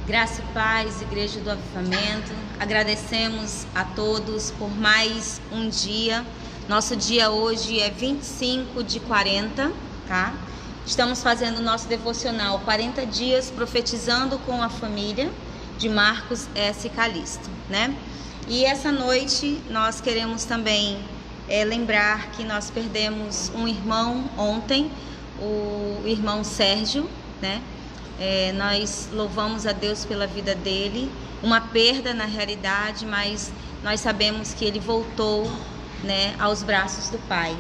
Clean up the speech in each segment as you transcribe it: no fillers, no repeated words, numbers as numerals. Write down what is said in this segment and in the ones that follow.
Graça e paz, Igreja do Avivamento. Agradecemos a todos por mais um dia. Nosso dia hoje é 25/40, tá? Estamos fazendo o nosso devocional 40 dias profetizando com a família de Marcos S. Calisto, né? E essa noite nós queremos também lembrar que nós perdemos um irmão ontem, o irmão Sérgio, né? Nós louvamos a Deus pela vida dele, uma perda na realidade, mas nós sabemos que ele voltou, né, aos braços do Pai.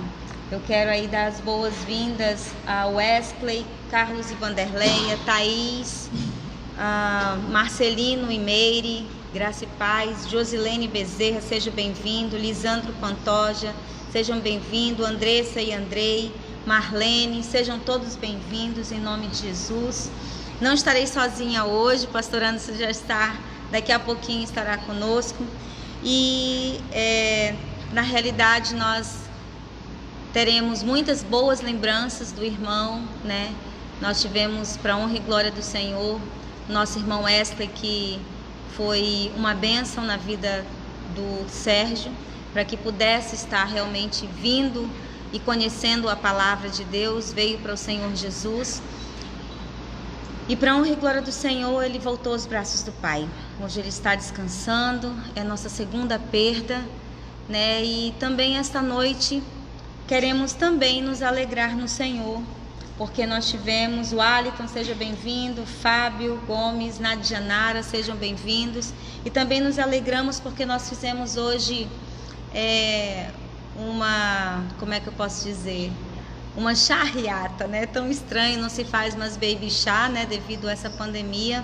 Eu quero aí dar as boas-vindas a Wesley, Carlos e Vanderleia, Thaís, Marcelino e Meire, Graça e Paz, Josilene Bezerra, seja bem-vindo, Lisandro Pantoja, sejam bem-vindos, Andressa e Andrei, Marlene, sejam todos bem-vindos em nome de Jesus. Não estarei sozinha hoje, o pastor Anderson já está, daqui a pouquinho estará conosco. E na realidade nós teremos muitas boas lembranças do irmão, né? Nós tivemos, para honra e glória do Senhor, nosso irmão Wesley, que foi uma bênção na vida do Sérgio, para que pudesse estar realmente vindo e conhecendo a palavra de Deus, veio para o Senhor Jesus. E para a honra e glória do Senhor, ele voltou aos braços do Pai. Hoje ele está descansando, é nossa segunda perda, né? E também esta noite queremos também nos alegrar no Senhor, porque nós tivemos o Aliton, seja bem-vindo, Fábio Gomes, Nadianara, sejam bem-vindos. E também nos alegramos porque nós fizemos hoje como é que eu posso dizer? Uma charreata, né? Tão estranho, não se faz mais baby chá, né? Devido a essa pandemia.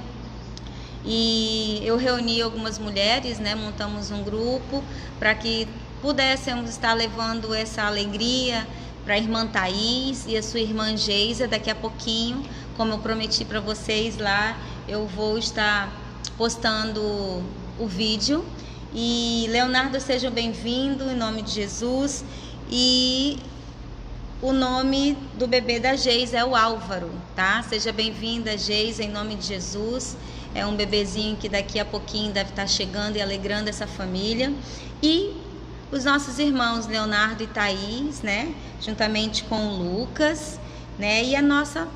E eu reuni algumas mulheres, né? Montamos um grupo para que pudéssemos estar levando essa alegria para a irmã Thaís e a sua irmã Geisa. Daqui a pouquinho, como eu prometi para vocês lá, eu vou estar postando o vídeo. E Leonardo, seja bem-vindo em nome de Jesus. E o nome do bebê da Geisa é o Álvaro, tá? Seja bem-vinda, Geisa, em nome de Jesus. É um bebezinho que daqui a pouquinho deve estar chegando e alegrando essa família. E os nossos irmãos Leonardo e Thaís, né? Juntamente com o Lucas, né? E a nossa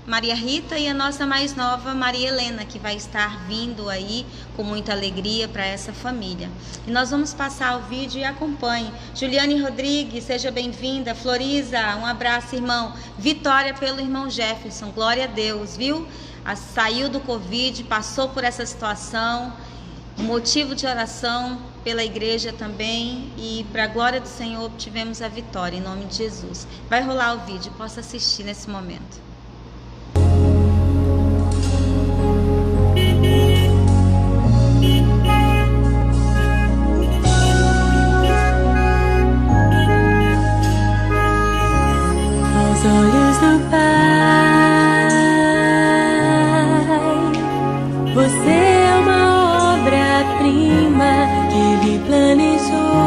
Maria Rita e a nossa mais nova Maria Helena, que vai estar vindo aí com muita alegria para essa família. E nós vamos passar o vídeo e acompanhe. Juliane Rodrigues, seja bem-vinda. Floriza, um abraço, irmão. Vitória pelo irmão Jefferson, glória a Deus, viu? Saiu do Covid, passou por essa situação, motivo de oração pela igreja também, e para a glória do Senhor obtivemos a vitória, em nome de Jesus. Vai rolar o vídeo, possa assistir nesse momento. Aos olhos do Pai, você é uma obra-prima que Ele planejou.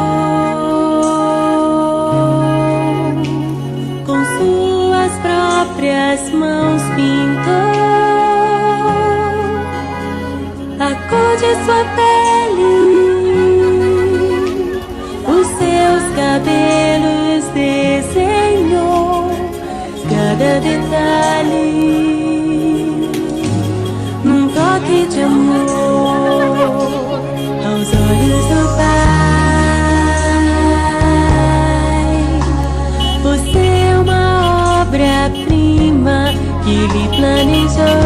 Com suas próprias mãos pintou a cor de sua pele, os seus cabelos desenhou cada detalhe, num toque de amor. Aos olhos do Pai, você é uma obra-prima que Ele planejou.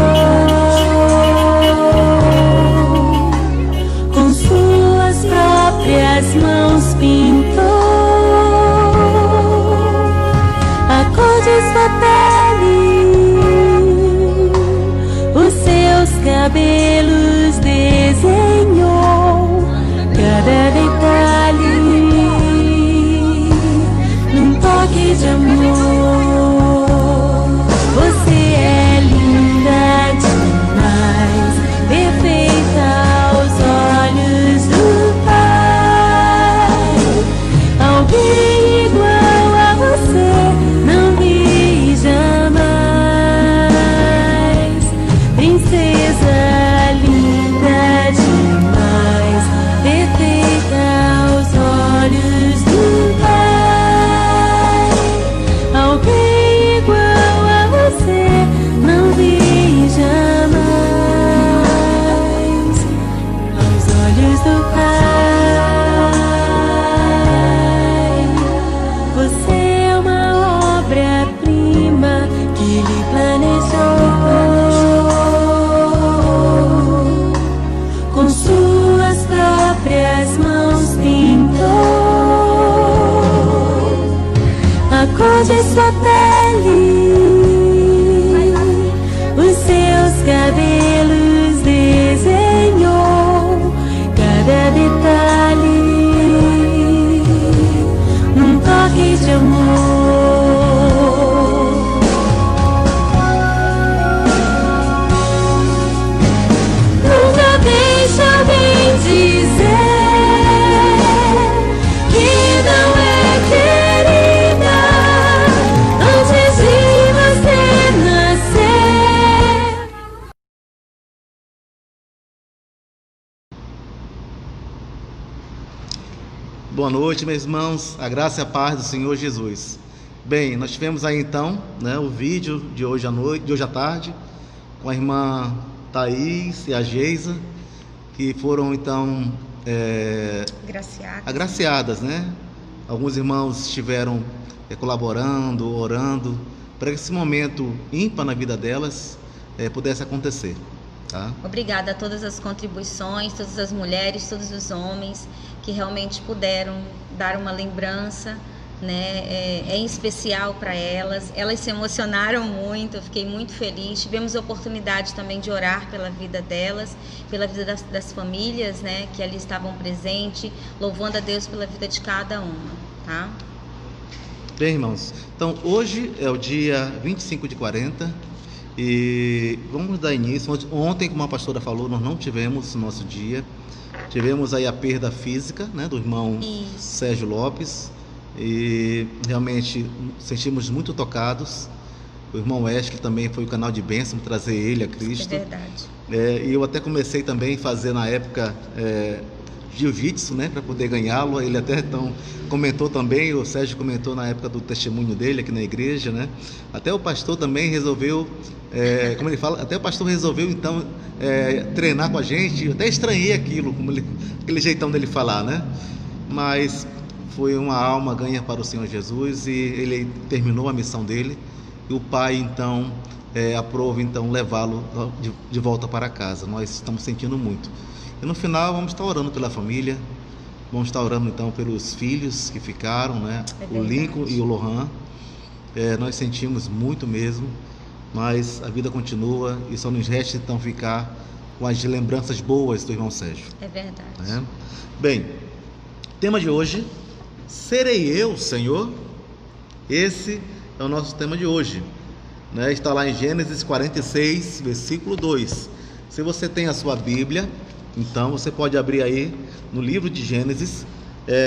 Com suas próprias mãos pintou a cor de sua pele, os seus cabelos desenhou cada detalhe, num toque de amor. Você é linda sua pele, os seus cabelos desenhou cada detalhe, um toque de amor. Nunca deixe alguém dizer que não é querida antes de você nascer. Boa noite, meus irmãos, a graça e a paz do Senhor Jesus. Bem, nós tivemos aí então, né, o vídeo de hoje à noite, de hoje à tarde, com a irmã Thaís e a Geisa, que foram então agraciadas, né? Alguns irmãos estiveram colaborando, orando, para que esse momento ímpar na vida delas pudesse acontecer. Tá? Obrigada a todas as contribuições, todas as mulheres, todos os homens que realmente puderam dar uma lembrança, né? Em especial para elas. Elas se emocionaram muito, eu fiquei muito feliz. Tivemos a oportunidade também de orar pela vida delas, pela vida das famílias, né, que ali estavam presentes, louvando a Deus pela vida de cada uma, tá? Bem, irmãos, então hoje é o dia 25 de 40 e vamos dar início. Ontem, como a pastora falou, nós não tivemos o nosso dia. Tivemos aí a perda física, né, do irmão Sérgio Lopes, e realmente sentimos muito tocados. O irmão Wesley também foi o canal de bênção, trazer ele a Cristo. É verdade. E eu até comecei também a fazer na época jiu-jitsu, né, para poder ganhá-lo. Ele até então comentou também, o Sérgio comentou na época do testemunho dele aqui na igreja, né? Até o pastor também resolveu, como ele fala, até o pastor resolveu então treinar com a gente. Eu até estranhei aquilo, aquele jeitão dele falar, né? Mas foi uma alma ganha para o Senhor Jesus e ele terminou a missão dele. E o pai então aprova então levá-lo de volta para casa. Nós estamos sentindo muito. E no final vamos estar orando pela família, vamos estar orando então pelos filhos que ficaram, né? O Lincoln e o Lohan. Nós sentimos muito mesmo, mas a vida continua e só nos resta então ficar com as lembranças boas do irmão Sérgio. É verdade. Né? Bem, tema de hoje: serei eu, Senhor? Esse é o nosso tema de hoje, né? Está lá em Gênesis 46, versículo 2. Se você tem a sua Bíblia, então você pode abrir aí no livro de Gênesis,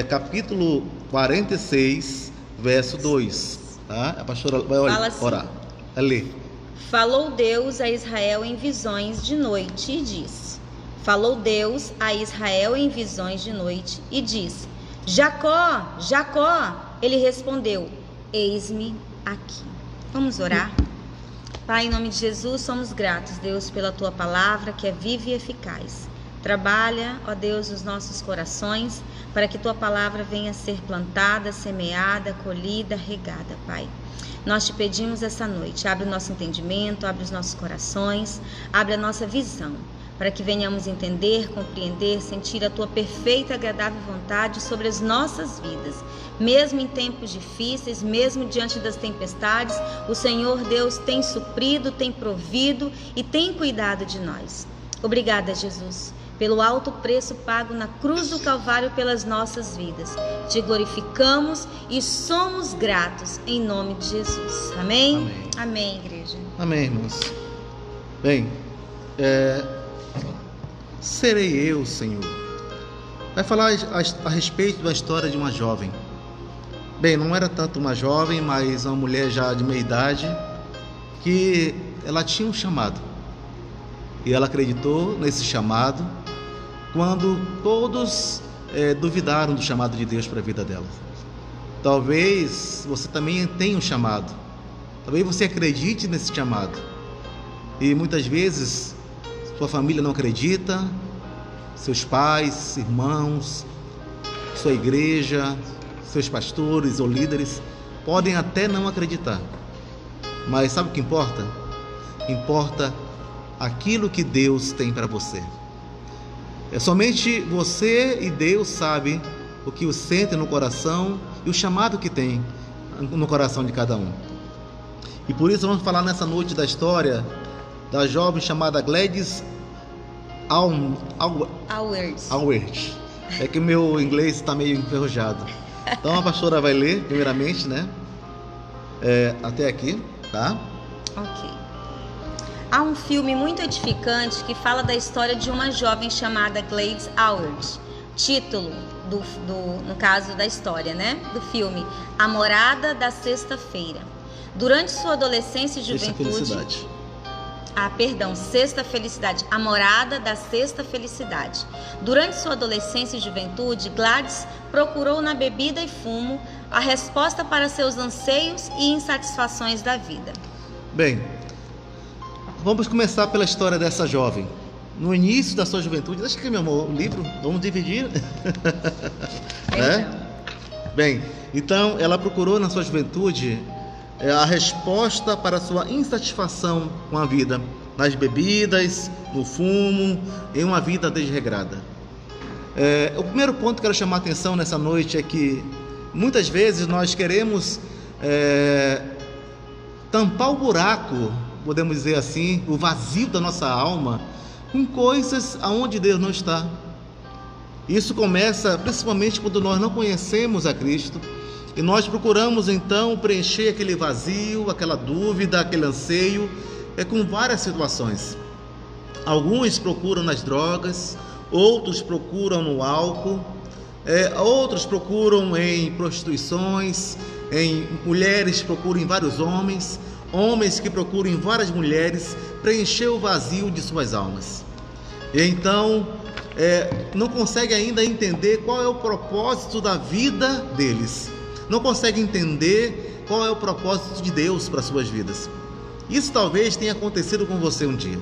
capítulo 46, verso 2. Tá? A pastora vai orar, vai ler. Falou Deus a Israel em visões de noite e disse: Falou Deus a Israel em visões de noite e disse: Jacó, Jacó. Ele respondeu: Eis-me aqui. Vamos orar? Pai, em nome de Jesus, somos gratos, Deus, pela Tua palavra que é viva e eficaz. Trabalha, ó Deus, os nossos corações, para que Tua palavra venha a ser plantada, semeada, colhida, regada, Pai. Nós te pedimos essa noite, abre o nosso entendimento, abre os nossos corações, abre a nossa visão, para que venhamos entender, compreender, sentir a Tua perfeita e agradável vontade sobre as nossas vidas. Mesmo em tempos difíceis, mesmo diante das tempestades, o Senhor Deus tem suprido, tem provido e tem cuidado de nós. Obrigada, Jesus, pelo alto preço pago na cruz do Calvário pelas nossas vidas. Te glorificamos e somos gratos em nome de Jesus. Amém? Amém. Amém, igreja. Amém, irmãos. Bem, serei eu, Senhor. Vai falar a respeito da história de uma jovem. Bem, não era tanto uma jovem, mas uma mulher já de meia idade, que ela tinha um chamado. E ela acreditou nesse chamado quando todos duvidaram do chamado de Deus para a vida dela. Talvez você também tenha um chamado. Talvez você acredite nesse chamado. E muitas vezes sua família não acredita, seus pais, irmãos, sua igreja, seus pastores ou líderes podem até não acreditar. Mas sabe o que importa? Importa aquilo que Deus tem para você. Somente você e Deus sabem o que o sente no coração e o chamado que tem no coração de cada um. E por isso vamos falar nessa noite da história da jovem chamada Gladys Aylward. É que meu inglês está meio enferrujado. Então a pastora vai ler primeiramente, né? Até aqui, tá? Ok. Há um filme muito edificante que fala da história de uma jovem chamada Gladys Aylward. Título no caso da história, né? Do filme: A Morada da Sexta-feira. Durante sua adolescência e juventude. Sexta Felicidade. A Morada da Sexta Felicidade. Durante sua adolescência e juventude, Gladys procurou na bebida e fumo a resposta para seus anseios e insatisfações da vida. Bem, vamos começar pela história dessa jovem. No início da sua juventude, deixa aqui, meu amor, o livro, vamos dividir. Bem, então ela procurou na sua juventude a resposta para a sua insatisfação com a vida, nas bebidas, no fumo, em uma vida desregrada. O primeiro ponto que quero chamar a atenção nessa noite é que muitas vezes nós queremos tampar o buraco, podemos dizer assim, o vazio da nossa alma, com coisas aonde Deus não está. Isso começa principalmente quando nós não conhecemos a Cristo e nós procuramos então preencher aquele vazio, aquela dúvida, aquele anseio, com várias situações. Alguns procuram nas drogas, outros procuram no álcool, outros procuram em prostituições, em mulheres procuram em vários homens, homens que procuram em várias mulheres preencher o vazio de suas almas. E então não consegue ainda entender qual é o propósito da vida deles. Não consegue entender qual é o propósito de Deus para suas vidas. Isso talvez tenha acontecido com você um dia.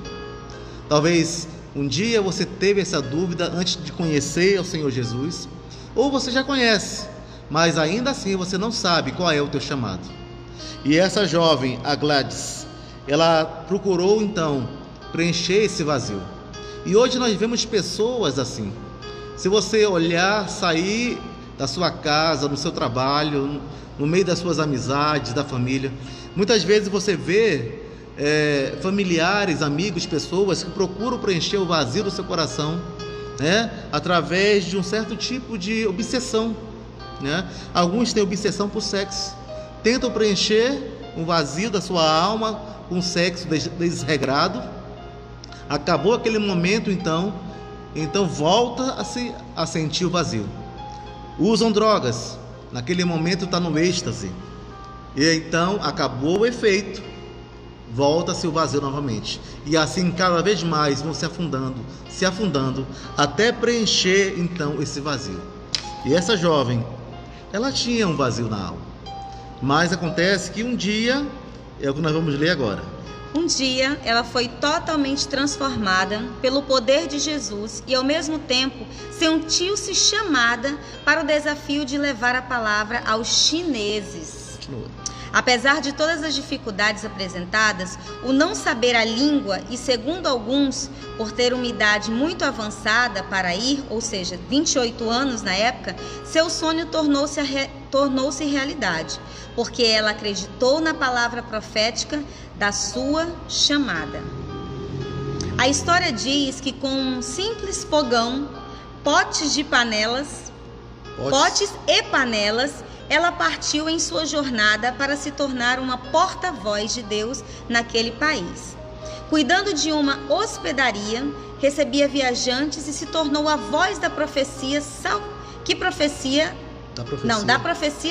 Talvez um dia você teve essa dúvida antes de conhecer o Senhor Jesus, ou você já conhece, mas ainda assim você não sabe qual é o teu chamado. E essa jovem, a Gladys, ela procurou então preencher esse vazio. E hoje nós vemos pessoas assim. Se você olhar, sair da sua casa, no seu trabalho, no meio das suas amizades, da família, muitas vezes você vê familiares, amigos, pessoas que procuram preencher o vazio do seu coração, né, através de um certo tipo de obsessão, né? Alguns têm obsessão por sexo, tentam preencher um vazio da sua alma com sexo desregrado. Acabou aquele momento, então volta a sentir o vazio. Usam drogas, naquele momento está no êxtase, e então acabou o efeito, volta-se o vazio novamente, e assim cada vez mais vão se afundando, até preencher então esse vazio. E essa jovem, ela tinha um vazio na alma, mas acontece que um dia, é o que nós vamos ler agora. Um dia ela foi totalmente transformada pelo poder de Jesus e ao mesmo tempo sentiu-se chamada para o desafio de levar a palavra aos chineses. Apesar de todas as dificuldades apresentadas, o não saber a língua e, segundo alguns, por ter uma idade muito avançada para ir, ou seja, 28 anos na época, seu sonho tornou-se realidade, porque ela acreditou na palavra profética da sua chamada. A história diz que com um simples fogão, potes e panelas, ela partiu em sua jornada para se tornar uma porta-voz de Deus naquele país. Cuidando de uma hospedaria, recebia viajantes e se tornou a voz da profecia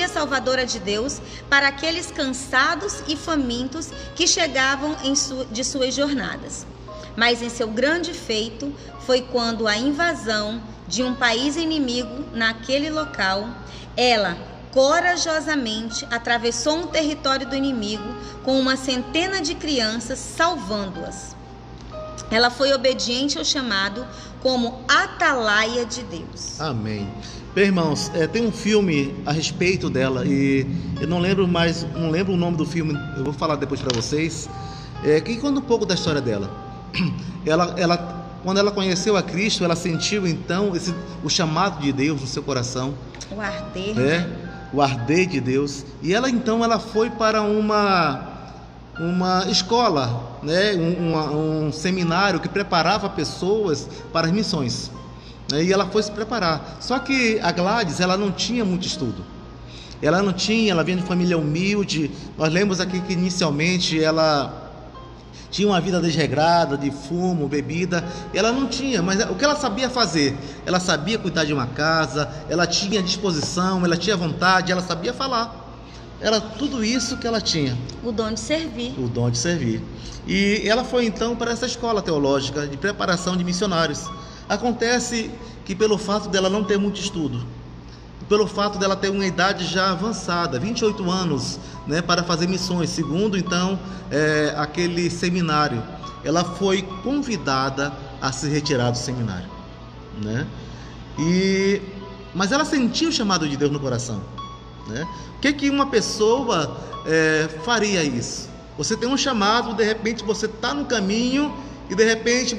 salvadora de Deus para aqueles cansados e famintos que chegavam de suas jornadas. Mas em seu grande feito foi quando a invasão de um país inimigo naquele local, ela corajosamente atravessou um território do inimigo com uma centena de crianças, salvando-as. Ela foi obediente ao chamado como atalaia de Deus. Amém. Bem, irmãos, tem um filme a respeito dela e eu não lembro o nome do filme, eu vou falar depois para vocês, que conta um pouco da história dela. Quando ela conheceu a Cristo, ela sentiu então o chamado de Deus no seu coração. O arder. O arder de Deus. E ela então foi para uma uma escola, né? Um seminário que preparava pessoas para as missões, né? E ela foi se preparar. Só que a Gladys, ela não tinha muito estudo. Ela vinha de família humilde. Nós lemos aqui que inicialmente ela tinha uma vida desregrada, de fumo, bebida. Ela não tinha, mas o que ela sabia fazer? Ela sabia cuidar de uma casa, ela tinha disposição, ela tinha vontade, ela sabia falar. Era tudo isso que ela tinha. O dom de servir. O dom de servir. E ela foi então para essa escola teológica de preparação de missionários. Acontece que pelo fato dela não ter muito estudo, pelo fato dela ter uma idade já avançada, 28 anos, né, para fazer missões, segundo então aquele seminário, ela foi convidada a se retirar do seminário, né? Mas ela sentiu o chamado de Deus no coração, né? O que uma pessoa faria isso? Você tem um chamado, de repente você está no caminho e de repente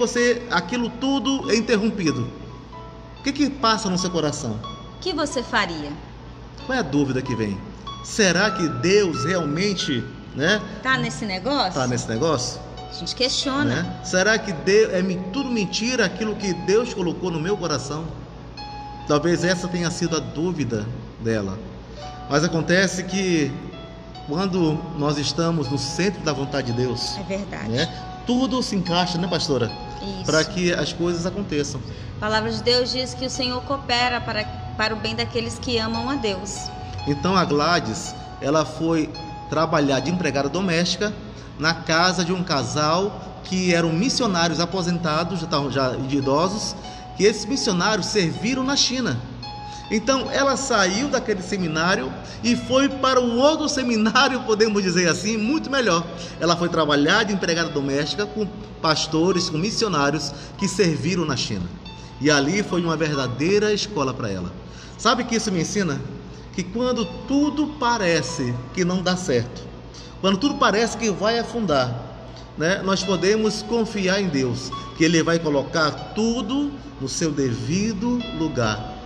aquilo tudo é interrompido. O que passa no seu coração? O que você faria? Qual é a dúvida que vem? Será que Deus realmente, né? Tá nesse negócio? Tá nesse negócio? A gente questiona. Né? Será que tudo mentira aquilo que Deus colocou no meu coração? Talvez essa tenha sido a dúvida dela. Mas acontece que quando nós estamos no centro da vontade de Deus, é verdade, né? Tudo se encaixa, né, pastora? Para que as coisas aconteçam. A palavra de Deus diz que o Senhor coopera para o bem daqueles que amam a Deus. Então a Gladys, ela foi trabalhar de empregada doméstica na casa de um casal que eram missionários aposentados, já idosos, que esses missionários serviram na China. Então ela saiu daquele seminário e foi para um outro seminário, podemos dizer assim, muito melhor. Ela foi trabalhar de empregada doméstica com pastores, com missionários que serviram na China. E ali foi uma verdadeira escola para ela. Sabe o que isso me ensina? Que quando tudo parece que não dá certo, quando tudo parece que vai afundar, né, nós podemos confiar em Deus, que Ele vai colocar tudo no seu devido lugar.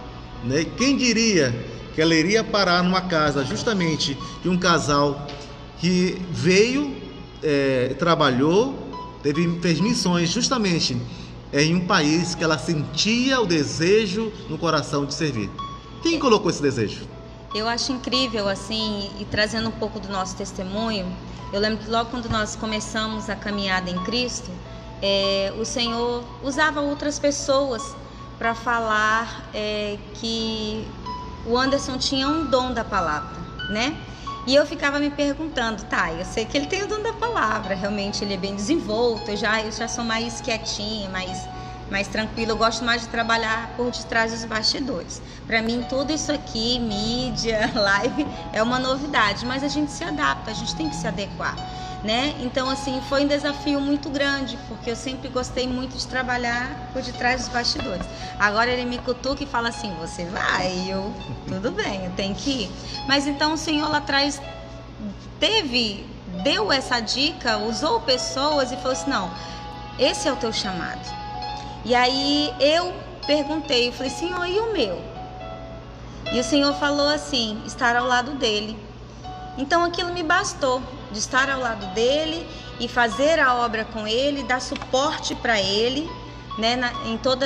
Né? Quem diria que ela iria parar numa casa justamente de um casal que veio, trabalhou, fez missões justamente em um país que ela sentia o desejo no coração de servir. Quem colocou esse desejo? Eu acho incrível, assim, e trazendo um pouco do nosso testemunho, eu lembro que logo quando nós começamos a caminhada em Cristo, o Senhor usava outras pessoas para falar que o Anderson tinha um dom da palavra, né? E eu ficava me perguntando, eu sei que ele tem o dom da palavra, realmente ele é bem desenvolto, eu já sou mais quietinha, mais tranquila, eu gosto mais de trabalhar por detrás dos bastidores. Para mim, tudo isso aqui, mídia, live, é uma novidade, mas a gente se adapta, a gente tem que se adequar, né? Então, assim, foi um desafio muito grande, porque eu sempre gostei muito de trabalhar por detrás dos bastidores. Agora ele me cutuca e fala assim, você vai? E eu, tudo bem, eu tenho que ir. Mas então o Senhor lá atrás deu essa dica, usou pessoas e falou assim, não, esse é o teu chamado. E aí eu perguntei, eu falei, Senhor, e o meu? E o Senhor falou assim, estar ao lado dele. Então aquilo me bastou, de estar ao lado dele e fazer a obra com ele, dar suporte para ele, né, em toda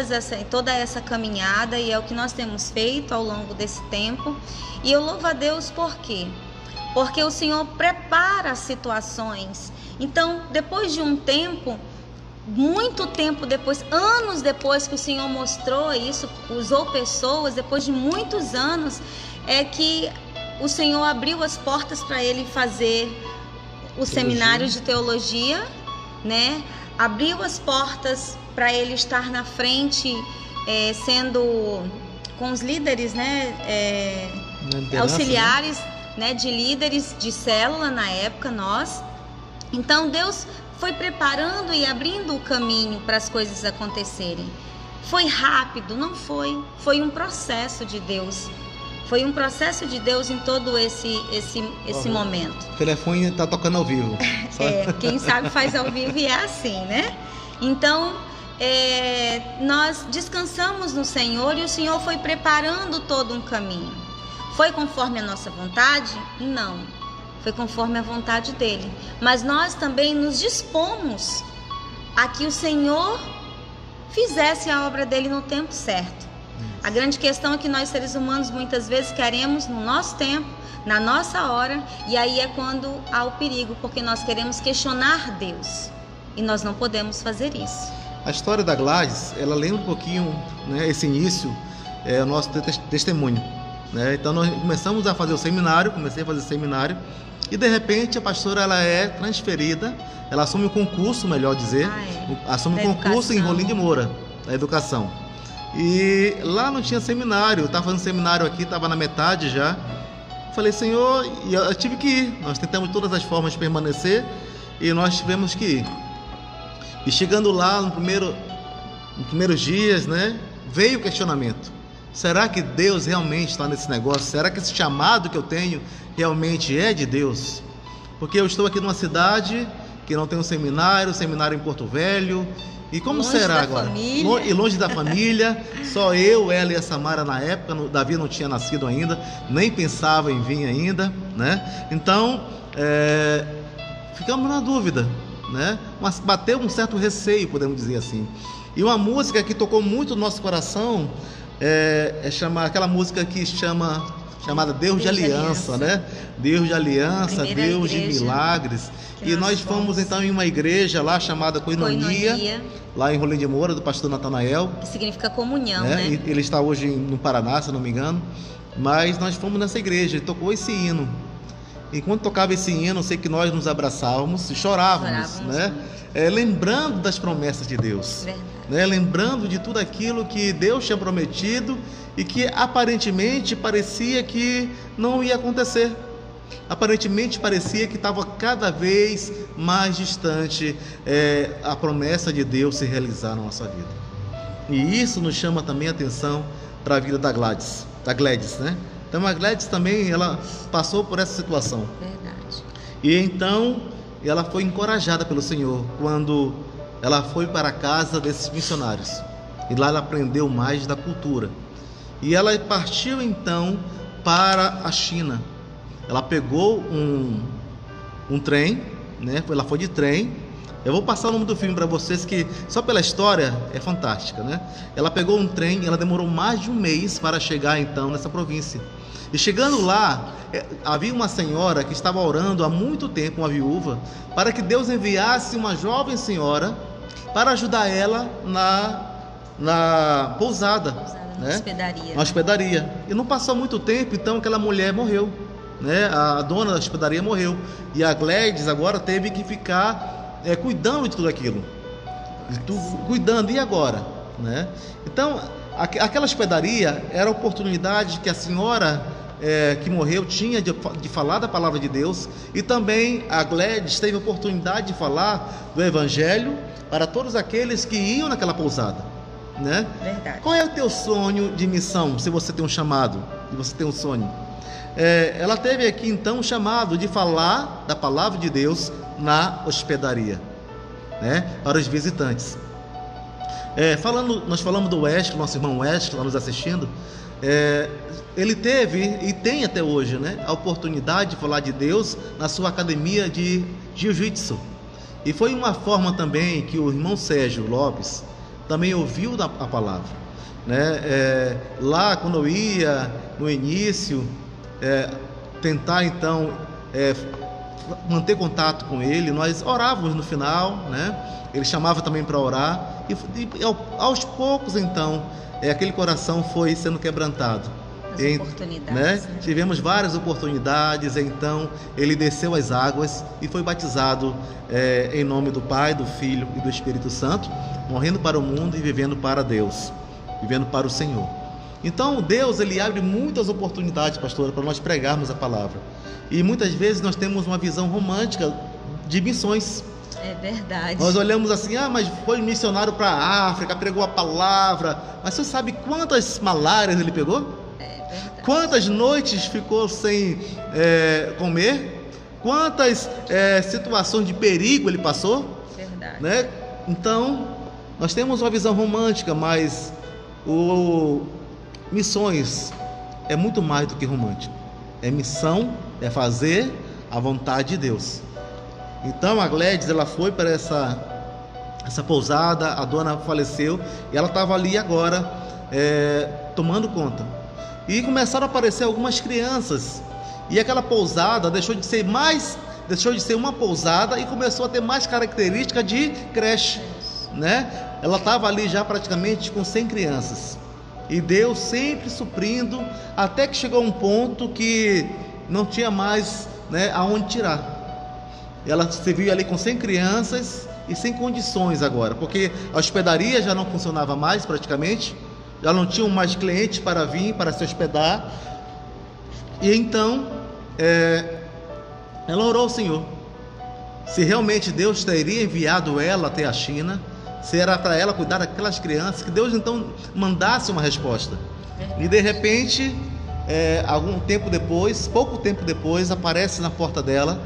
essa caminhada, e é o que nós temos feito ao longo desse tempo. E eu louvo a Deus por quê? Porque o Senhor prepara as situações. Então, depois de um tempo, muito tempo depois, anos depois que o Senhor mostrou isso, usou pessoas, depois de muitos anos, é que o Senhor abriu as portas para ele fazer o seminário de teologia, né? Abriu as portas para ele estar na frente, sendo com os líderes, né? Auxiliares, né? De líderes de célula na época, nós. Então Deus foi preparando e abrindo o caminho para as coisas acontecerem. Foi rápido? Não foi. Foi um processo de Deus. Foi um processo de Deus em todo esse momento. O telefone está tocando ao vivo. Quem sabe faz ao vivo e é assim, né? Então, nós descansamos no Senhor e o Senhor foi preparando todo um caminho. Foi conforme a nossa vontade? Não. foi conforme a vontade dele. Mas nós também nos dispomos a que o Senhor fizesse a obra dele no tempo certo. A grande questão é que nós, seres humanos, muitas vezes queremos no nosso tempo, na nossa hora, e aí é quando há o perigo, porque nós queremos questionar Deus e nós não podemos fazer isso. A história da Gladys, ela lembra um pouquinho, né, esse início, o nosso testemunho, né? Então nós começamos a fazer o seminário, comecei a fazer o seminário, e de repente a pastora, ela é transferida, ela assume um concurso, melhor dizer, assume um concurso em Rolim de Moura, da educação. E lá não tinha seminário, eu estava fazendo seminário aqui, estava na metade já. Falei, Senhor, e eu tive que ir. Nós tentamos de todas as formas de permanecer e nós tivemos que ir. E chegando lá, nos primeiros dias, né, veio o questionamento. Será que Deus realmente está nesse negócio? Será que esse chamado que eu tenho realmente é de Deus? Porque eu estou aqui numa cidade que não tem um seminário em Porto Velho. E como longe será da agora? Família. E longe da família, só eu, ela e a Samara na época, Davi não tinha nascido ainda, nem pensava em vir ainda, né? Então, ficamos na dúvida, né? Mas bateu um certo receio, podemos dizer assim. E uma música que tocou muito no nosso coração aquela música chamada Deus de Aliança, né? Deus de Aliança, Deus de Milagres. E nós fomos então em uma igreja lá chamada Koinonia, lá em Rolim de Moura, do pastor Natanael. Que significa comunhão, né? E ele está hoje no Paraná, se não me engano. Mas nós fomos nessa igreja, ele tocou esse hino. E quando tocava esse hino, eu sei que nós nos abraçávamos e chorávamos, né? Lembrando das promessas de Deus. Né? Lembrando de tudo aquilo que Deus tinha prometido e que aparentemente parecia que não ia acontecer. Aparentemente parecia que estava cada vez mais distante a promessa de Deus se realizar na nossa vida. E isso nos chama também a atenção para a vida da Gladys, né? Então a Gladys também, ela passou por essa situação. Verdade. E então ela foi encorajada pelo Senhor quando ela foi para a casa desses missionários. E lá ela aprendeu mais da cultura. E ela partiu então para a China. Ela pegou um trem, né? Ela foi de trem. Eu vou passar o nome do filme para vocês, que só pela história é fantástica, né? Ela pegou um trem, ela demorou mais de um mês para chegar então nessa província. E chegando lá, havia uma senhora que estava orando há muito tempo, uma viúva, para que Deus enviasse uma jovem senhora para ajudar ela na pousada, né? Na hospedaria. E não passou muito tempo, então aquela mulher morreu, né? A dona da hospedaria morreu. E a Gladys agora teve que ficar cuidando de tudo aquilo. Cuidando, e agora? Né? Então, aquela hospedaria era a oportunidade que a senhora que morreu tinha de falar da palavra de Deus, e também a Gladys teve a oportunidade de falar do Evangelho para todos aqueles que iam naquela pousada, né? Verdade. Qual é o teu sonho de missão, se você tem um chamado, se você tem um sonho? Ela teve aqui então um chamado de falar da palavra de Deus na hospedaria, né? Para os visitantes. Nós falamos do Wesley, nosso irmão Wesley, lá nos assistindo. Ele teve e tem até hoje, né, a oportunidade de falar de Deus na sua academia de jiu-jitsu. E foi uma forma também que o irmão Sérgio Lopes também ouviu a palavra, né? Lá quando eu ia no início tentar então manter contato com ele, nós orávamos no final, né? Ele chamava também para orar e aos poucos então aquele coração foi sendo quebrantado. Né? Tivemos várias oportunidades, então ele desceu as águas e foi batizado em nome do Pai, do Filho e do Espírito Santo, morrendo para o mundo e vivendo para Deus, vivendo para o Senhor. Então Deus, ele abre muitas oportunidades, pastora, para nós pregarmos a palavra. E muitas vezes nós temos uma visão romântica de missões. É verdade. Nós olhamos assim, mas foi missionário para a África, pregou a palavra. Mas você sabe quantas malárias ele pegou? Verdade. Quantas noites ficou sem comer? Quantas situações de perigo ele passou? Verdade. Né? Então, nós temos uma visão romântica, mas missões é muito mais do que romântico. É missão, é fazer a vontade de Deus. Então a Gladys, ela foi para essa pousada, a dona faleceu e ela estava ali agora tomando conta. E começaram a aparecer algumas crianças, e aquela pousada deixou de ser uma pousada e começou a ter mais característica de creche, né? Ela estava ali já praticamente com 100 crianças, e Deus sempre suprindo, até que chegou um ponto que não tinha mais, né, aonde tirar. Ela se viu ali com 100 crianças e sem condições agora, porque a hospedaria já não funcionava mais praticamente, já não tinham mais clientes para vir, para se hospedar. E então ela orou ao Senhor, se realmente Deus teria enviado ela até a China, se era para ela cuidar daquelas crianças, que Deus então mandasse uma resposta. E de repente, pouco tempo depois, aparece na porta dela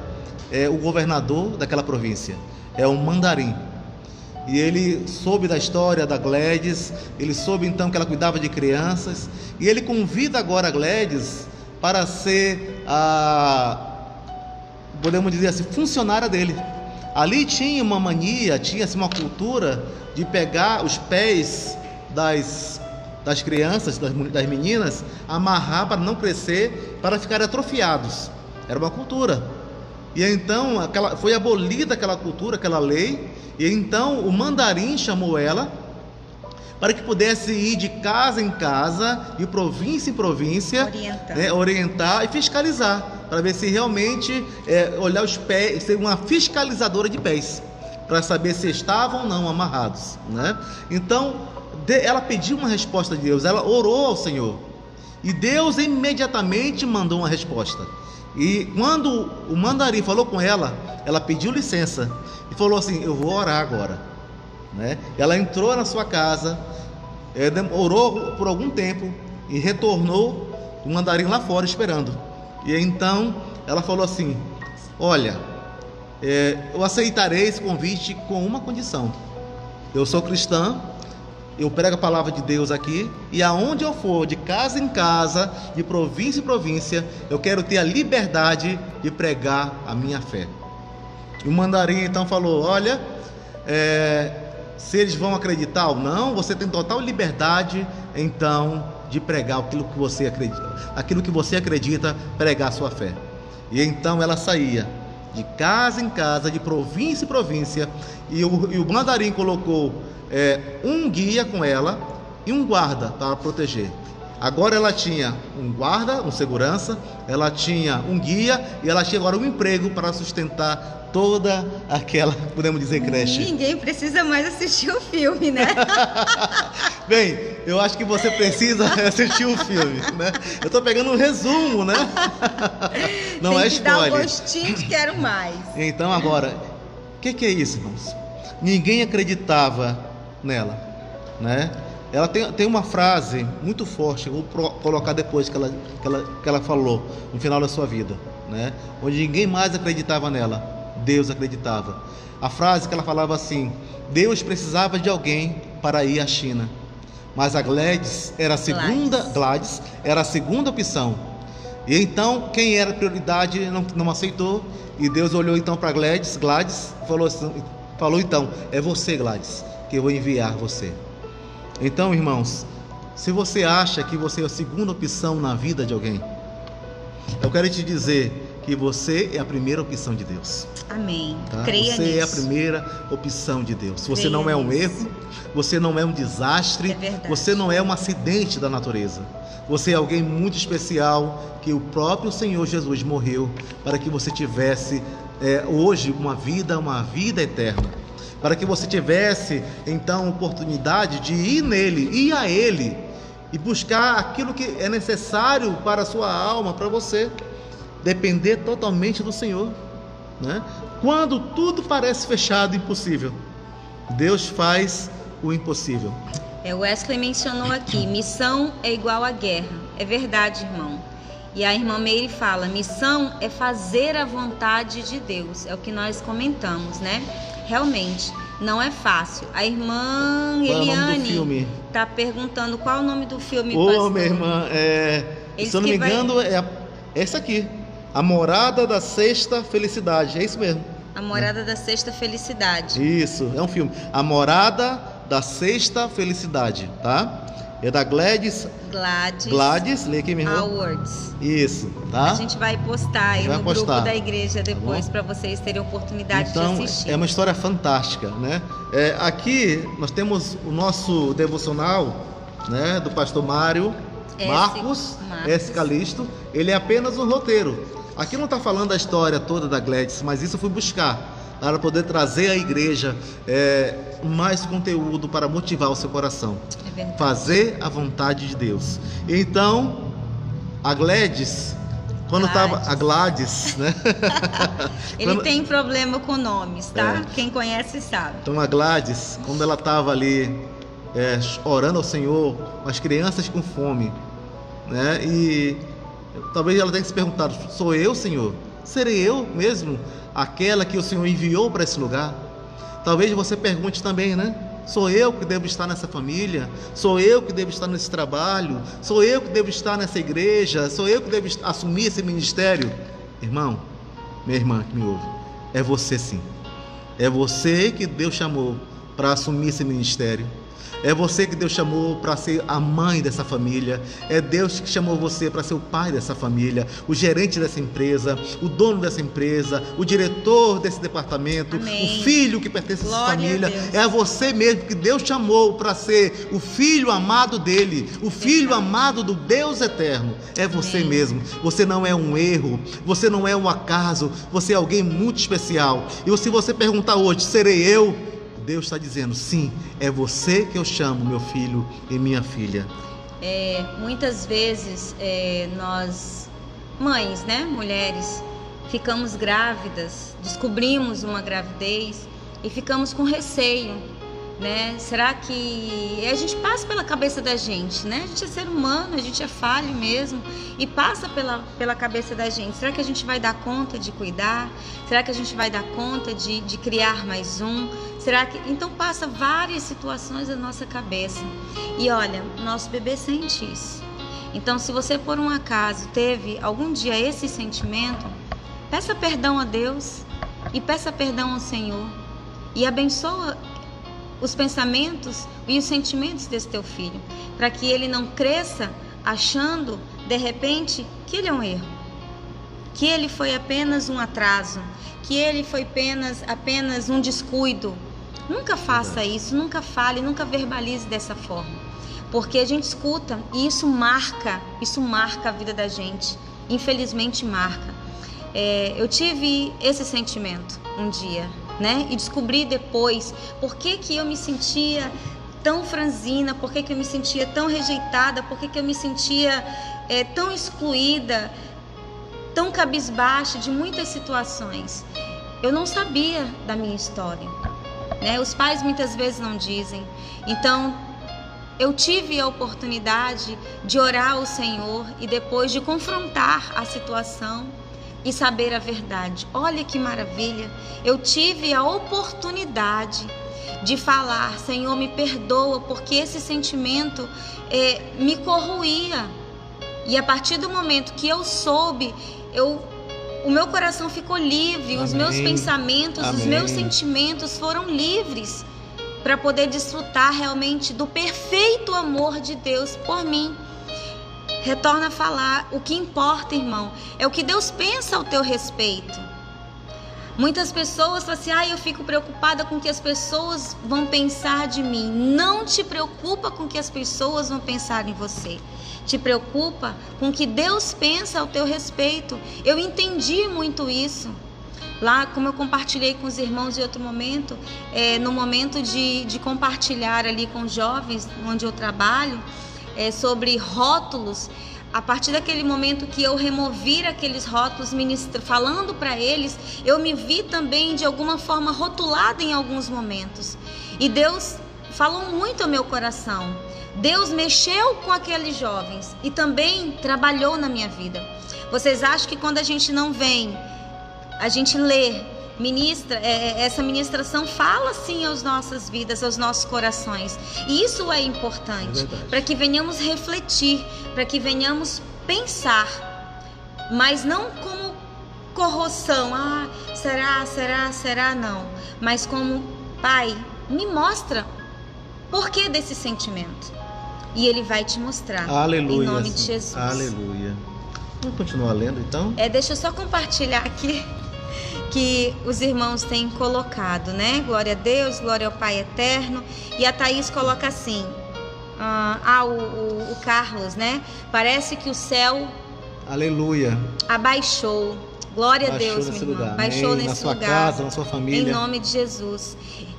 o governador daquela província, um mandarim. E ele soube da história da Gladys, ele soube então que ela cuidava de crianças, e ele convida agora a Gladys para ser podemos dizer assim, funcionária dele. Ali tinha uma mania, tinha assim, uma cultura de pegar os pés das crianças, das meninas, amarrar para não crescer, para ficarem atrofiados. Era uma cultura. E então foi abolida aquela cultura, aquela lei, e então o mandarim chamou ela para que pudesse ir de casa em casa, de província em província, orientar e fiscalizar, para ver se realmente olhar os pés, ser uma fiscalizadora de pés, para saber se estavam ou não amarrados, né? Então ela pediu uma resposta de Deus, ela orou ao Senhor, e Deus imediatamente mandou uma resposta. E quando o mandarim falou com ela, ela pediu licença e falou assim: eu vou orar agora, né? Ela entrou na sua casa, orou por algum tempo e retornou, o mandarim lá fora esperando. E então ela falou assim: olha, eu aceitarei esse convite com uma condição. Eu sou cristã, eu prego a palavra de Deus aqui, e aonde eu for, de casa em casa, de província em província, eu quero ter a liberdade de pregar a minha fé. E o mandarim então falou: olha, se eles vão acreditar ou não, você tem total liberdade então de pregar aquilo que você acredita, pregar a sua fé. E então ela saía de casa em casa, de província em província, e o mandarim colocou um guia com ela e um guarda para proteger. Agora ela tinha um guarda, um segurança, ela tinha um guia, e ela tinha agora um emprego para sustentar toda aquela, podemos dizer, creche. Ninguém precisa mais assistir o filme, né? Bem, eu acho que você precisa assistir o filme, né? Eu estou pegando um resumo, né? Não é spoiler. Tem que dar um gostinho de quero mais. Então agora, o que é isso, irmãos? Ninguém acreditava nela, né? Ela tem uma frase muito forte, eu vou colocar depois que ela falou no final da sua vida, né? Onde ninguém mais acreditava nela, Deus acreditava. A frase que ela falava assim: Deus precisava de alguém para ir à China, mas a Gladys era a segunda opção. E então quem era prioridade não aceitou, e Deus olhou então para Gladys falou então: é você, Gladys, que eu vou enviar você. Então, irmãos, se você acha que você é a segunda opção na vida de alguém, eu quero te dizer que você é a primeira opção de Deus. Amém. Tá? Creia você nisso. é a primeira opção de Deus. Você Creia não é um nisso. erro, você não é um desastre, você não é um acidente da natureza. Você é alguém muito especial, que o próprio Senhor Jesus morreu para que você tivesse hoje uma vida eterna. Para que você tivesse então oportunidade de ir a Ele e buscar aquilo que é necessário para a sua alma, para você depender totalmente do Senhor, né? Quando tudo parece fechado e impossível, Deus faz o impossível. O Wesley mencionou aqui: missão é igual a guerra. É verdade, irmão. E a irmã Meire fala: missão é fazer a vontade de Deus. É o que nós comentamos, né? Realmente, não é fácil. A irmã Eliane está perguntando qual é o nome do filme, pastor. Minha irmã, se eu não me engano, é essa aqui. A Morada da Sexta Felicidade. É isso mesmo. A Morada da Sexta Felicidade. Isso, é um filme. A Morada da Sexta Felicidade, tá? É da Gladys, lê aqui, minha irmã. Awards. Isso, tá? A gente vai postar aí no grupo da igreja depois, para vocês terem oportunidade de assistir. É uma história fantástica, né? Aqui nós temos o nosso devocional, né, do pastor Mário Marcos S. Calixto. Ele é apenas um roteiro. Aqui não está falando da história toda da Gladys, mas isso eu fui buscar para poder trazer à igreja mais conteúdo para motivar o seu coração. É verdade. Fazer a vontade de Deus. Então, a Gladys, quando estava a Gladys, né? Ele tem problema com nomes, tá? Quem conhece sabe. Então a Gladys, quando ela estava ali orando ao Senhor, com as crianças com fome, né? E talvez ela tenha se perguntado: sou eu, Senhor? Serei eu mesmo aquela que o Senhor enviou para esse lugar? Talvez você pergunte também, né? Sou eu que devo estar nessa família? Sou eu que devo estar nesse trabalho? Sou eu que devo estar nessa igreja? Sou eu que devo assumir esse ministério? Irmão, minha irmã que me ouve, é você sim. É você que Deus chamou para assumir esse ministério. É você que Deus chamou para ser a mãe dessa família. É Deus que chamou você para ser o pai dessa família, o gerente dessa empresa, o dono dessa empresa, o diretor desse departamento. Amém. O filho que pertence a essa família. É a você mesmo que Deus chamou para ser o filho amado dele, o filho amado do Deus eterno. É você Amém. Mesmo. Você não é um erro, você não é um acaso, você é alguém muito especial. E se você perguntar hoje: serei eu? Deus está dizendo: sim, é você que eu chamo, meu filho e minha filha. Muitas vezes nós, mães, né, mulheres, ficamos grávidas, descobrimos uma gravidez e ficamos com receio, né? Será que a gente passa pela cabeça da gente, né? A gente é ser humano, a gente é falho mesmo e passa pela cabeça da gente. Será que a gente vai dar conta de cuidar? Será que a gente vai dar conta de criar mais um? Então passa várias situações na nossa cabeça. E olha, nosso bebê sente isso. Então, se você por um acaso teve algum dia esse sentimento, peça perdão a Deus e peça perdão ao Senhor e abençoa os pensamentos e os sentimentos desse teu filho, para que ele não cresça achando de repente que ele é um erro, que ele foi apenas um atraso, que ele foi apenas um descuido. Nunca faça isso, nunca fale, nunca verbalize dessa forma, porque a gente escuta e isso marca a vida da gente, infelizmente marca. Eu tive esse sentimento um dia, né? E descobri depois por que eu me sentia tão franzina, por que eu me sentia tão rejeitada, por que eu me sentia tão excluída, tão cabisbaixa de muitas situações. Eu não sabia da minha história, né? Os pais muitas vezes não dizem. Então eu tive a oportunidade de orar ao Senhor e depois de confrontar a situação e saber a verdade. Olha que maravilha, eu tive a oportunidade de falar: Senhor, me perdoa, porque esse sentimento me corroía. E a partir do momento que eu soube, o meu coração ficou livre. Amém. Os meus pensamentos, Amém. Os meus sentimentos foram livres para poder desfrutar realmente do perfeito amor de Deus por mim. Retorna a falar: o que importa, irmão, é o que Deus pensa ao teu respeito. Muitas pessoas falam assim: eu fico preocupada com o que as pessoas vão pensar de mim. Não te preocupa com o que as pessoas vão pensar em você. Te preocupa com o que Deus pensa ao teu respeito. Eu entendi muito isso. Lá, como eu compartilhei com os irmãos em outro momento, no momento de compartilhar ali com os jovens, onde eu trabalho, sobre rótulos. A partir daquele momento que eu removi aqueles rótulos, falando para eles, eu me vi também de alguma forma rotulada em alguns momentos. E Deus falou muito ao meu coração. Deus mexeu com aqueles jovens e também trabalhou na minha vida. Vocês acham que quando a gente não vem, a gente lê, ministra, essa ministração fala sim às nossas vidas, aos nossos corações. E isso é importante, para que venhamos refletir, para que venhamos pensar, mas não como corroção, será, não. Mas como, Pai, me mostra por que desse sentimento. E Ele vai te mostrar. Aleluia. Em nome de Jesus. Aleluia. Vamos continuar lendo, então? Deixa eu só compartilhar aqui que os irmãos têm colocado, né? Glória a Deus, glória ao Pai eterno. E a Thaís coloca assim, o Carlos, né? Parece que o céu, aleluia, abaixou. Glória a Deus, minha irmã. Baixou nesse na sua lugar. casa, na sua família. Em nome de Jesus.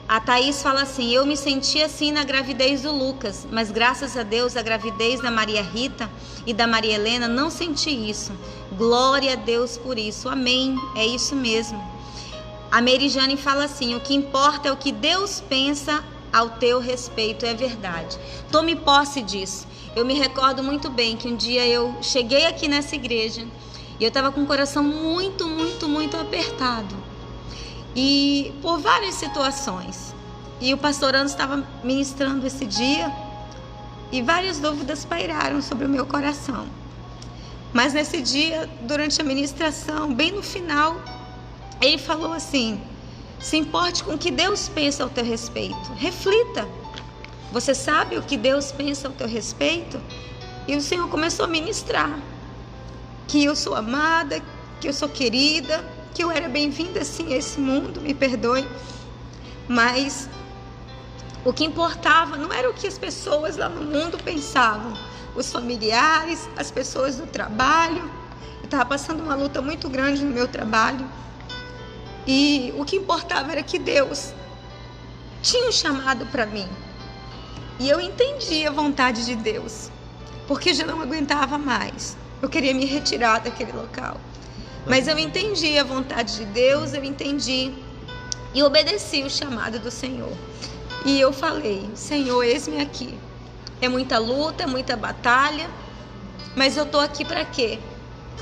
A Thaís fala assim, eu me senti assim na gravidez do Lucas, mas graças a Deus a gravidez da Maria Rita e da Maria Helena não senti isso. Glória a Deus por isso. Amém. É isso mesmo. A Merijane fala assim, o que importa é o que Deus pensa ao teu respeito. É verdade. Tome posse disso. Eu me recordo muito bem que um dia eu cheguei aqui nessa igreja e eu estava com o coração muito, muito, muito apertado. E por várias situações. E o pastor Anderson estava ministrando esse dia e várias dúvidas pairaram sobre o meu coração. Mas nesse dia, durante a ministração, bem no final, ele falou assim, se importe com o que Deus pensa ao teu respeito. Reflita. Você sabe o que Deus pensa ao teu respeito? E o Senhor começou a ministrar que eu sou amada, que eu sou querida, que eu era bem-vinda sim a esse mundo, me perdoe, mas o que importava não era o que as pessoas lá no mundo pensavam, os familiares, as pessoas do trabalho. Eu estava passando uma luta muito grande no meu trabalho e o que importava era que Deus tinha um chamado para mim e eu entendi a vontade de Deus, porque já não aguentava mais, eu queria me retirar daquele local. Mas eu entendi a vontade de Deus, eu entendi e obedeci o chamado do Senhor. E eu falei, Senhor, eis-me aqui. É muita luta, é muita batalha, mas eu estou aqui para quê?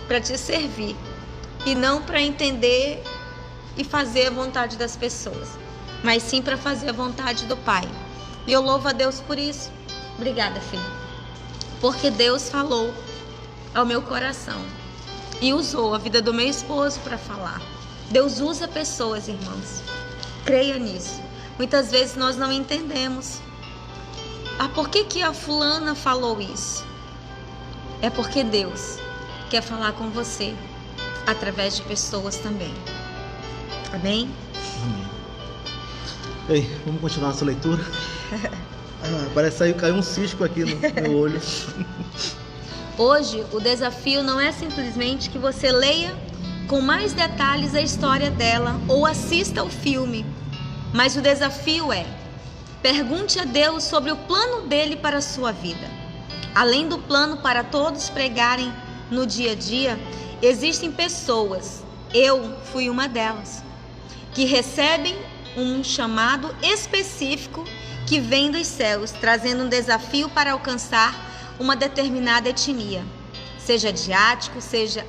Para te servir. E não para entender e fazer a vontade das pessoas, mas sim para fazer a vontade do Pai. E eu louvo a Deus por isso. Obrigada, filha. Porque Deus falou ao meu coração. E usou a vida do meu esposo para falar. Deus usa pessoas, irmãos. Creia nisso. Muitas vezes nós não entendemos. Por que a fulana falou isso? É porque Deus quer falar com você através de pessoas também. Amém? Amém. Ei, vamos continuar nossa leitura. Parece que caiu um cisco aqui no meu olho. Hoje, o desafio não é simplesmente que você leia com mais detalhes a história dela ou assista ao filme, mas o desafio é: pergunte a Deus sobre o plano dele para a sua vida. Além do plano para todos pregarem no dia a dia, existem pessoas, eu fui uma delas, que recebem um chamado específico que vem dos céus, trazendo um desafio para alcançar uma determinada etnia, seja asiático, seja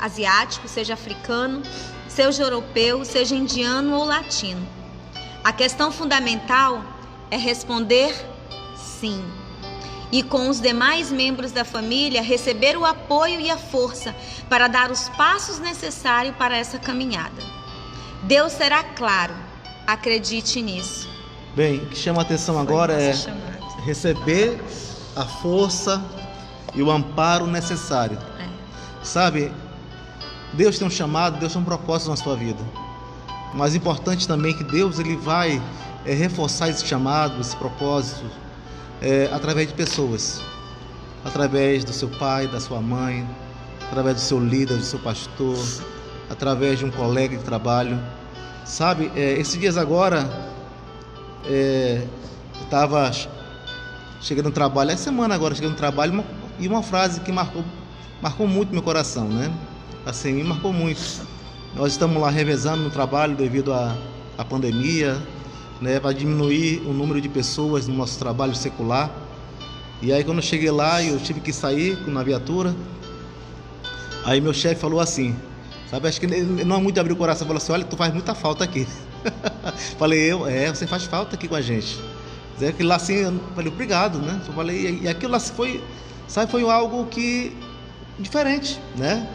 africano, seja europeu, seja indiano ou latino. A questão fundamental é responder sim. E com os demais membros da família, receber o apoio e a força para dar os passos necessários para essa caminhada. Deus será claro, acredite nisso. Bem, o que chama a atenção agora é receber a força e o amparo necessário. Sabe, Deus tem um chamado, Deus tem um propósito na sua vida. Mas importante também que Deus ele vai reforçar esse chamado, esse propósito, através de pessoas. Através do seu pai, da sua mãe, através do seu líder, do seu pastor, através de um colega de trabalho. Sabe, esses dias agora, eu estava chegando no trabalho, essa semana agora, chegando no trabalho, e uma frase que marcou muito meu coração, né? Assim, me marcou muito. Nós estamos lá revezando no trabalho devido à pandemia, né? Para diminuir o número de pessoas no nosso trabalho secular. E aí quando eu cheguei lá, eu tive que sair na viatura. Aí meu chefe falou assim, sabe, acho que ele não muito abriu o coração, falou assim, olha, tu faz muita falta aqui. Falei, você faz falta aqui com a gente. Aquilo lá assim, eu falei, obrigado, né? Eu falei, e aquilo lá foi, sabe, foi algo que diferente, né?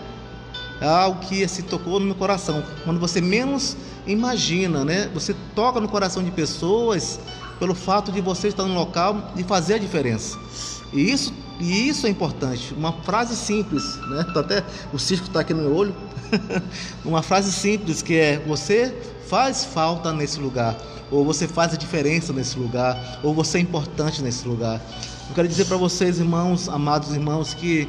é algo que se tocou no meu coração. Quando você menos imagina, né? Você toca no coração de pessoas pelo fato de você estar no local e fazer a diferença. E isso é importante. Uma frase simples, né? Até o cisco está aqui no meu olho. Uma frase simples que é: você faz falta nesse lugar, ou você faz a diferença nesse lugar, ou você é importante nesse lugar. Eu quero dizer para vocês, irmãos, amados irmãos, que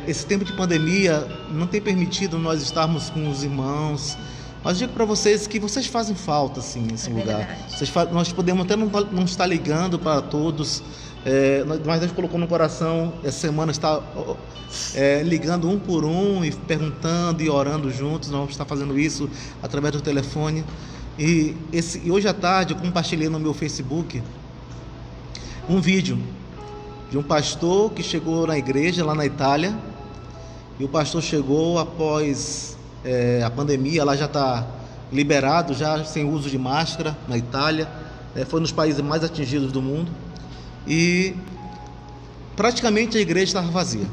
esse tempo de pandemia não tem permitido nós estarmos com os irmãos. Mas digo para vocês que vocês fazem falta, assim, nesse lugar. Nós podemos até não estar ligando para todos, mas Deus colocou no coração essa semana estar ligando um por um e perguntando e orando juntos. Nós vamos estar fazendo isso através do telefone. E hoje à tarde eu compartilhei no meu Facebook um vídeo de um pastor que chegou na igreja lá na Itália. E o pastor chegou após a pandemia. Lá já está liberado, já sem uso de máscara na Itália. Foi nos países mais atingidos do mundo. E praticamente a igreja estava vazia.